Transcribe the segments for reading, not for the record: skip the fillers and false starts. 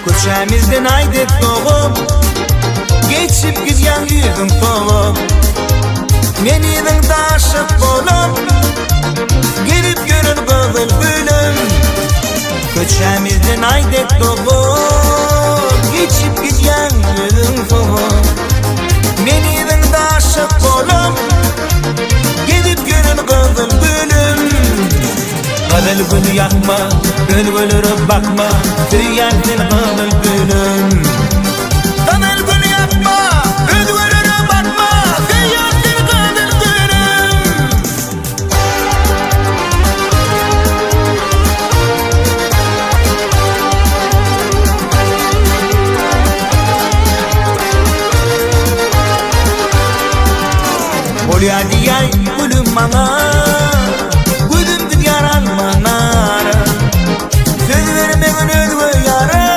Köçämizden aýdyp doğup, geçip gidýän ýüzüň soňup, meniň daşyp bolup, gelip görün gyzyl gülüm. Köçämizden aýdyp doğup, geçip gidýän ýüzüň soňup, meniň daşyp bolup, gelip görün gyzyl gülüm. Gyzyl gül ýakma, gül bakma, süýýändin gyzyl gülüm. Gyzyl gül ýakma, gül bakma, süýýändin gyzyl gülüm. Bolýa diýäň gülüm maňa, gözüm güdýaran mana, söz vermeň özüňe ýara,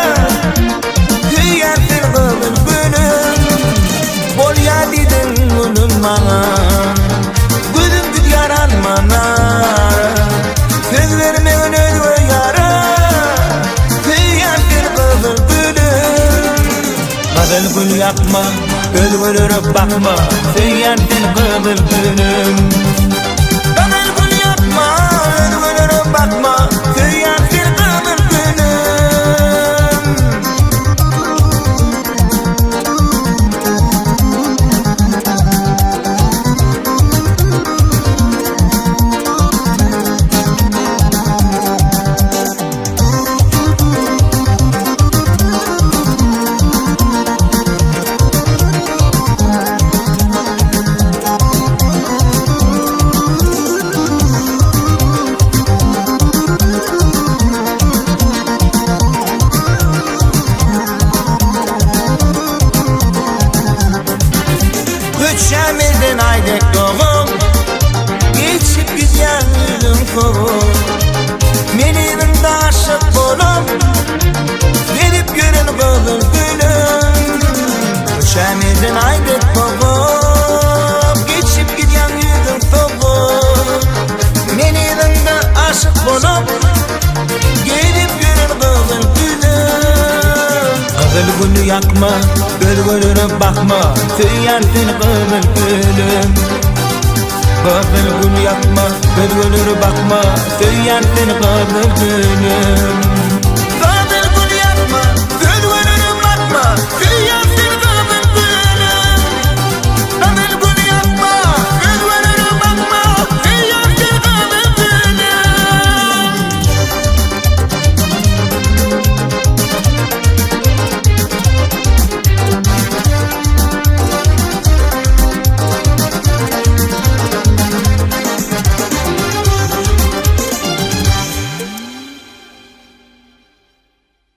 süýýändin gyzyl gülüm. Gyzyl gül ýakma, gözgölere bakma, süýýändin gyzyl gülüm. Gyzyl gül ýakma, gözgölere bakma, süýýändin gyzyl gülüm. Köçämizden aýdyp doğup, geçip gidýän ýüzüň soňup, meniň daşyp bolup, gelip görün gyzyl gülüm. Köçämizden aýdyp doğup, geçip gidýän ýüzüň soňup, meniň daşyp bolup, gelip görün gyzyl gülüm. Gyzyl gül ýakma, gözgölere bakma, süýýändin gyzyl gülüm. Gyzyl gül ýakma, gözgölere bakma, süýýändin gyzyl gülüm.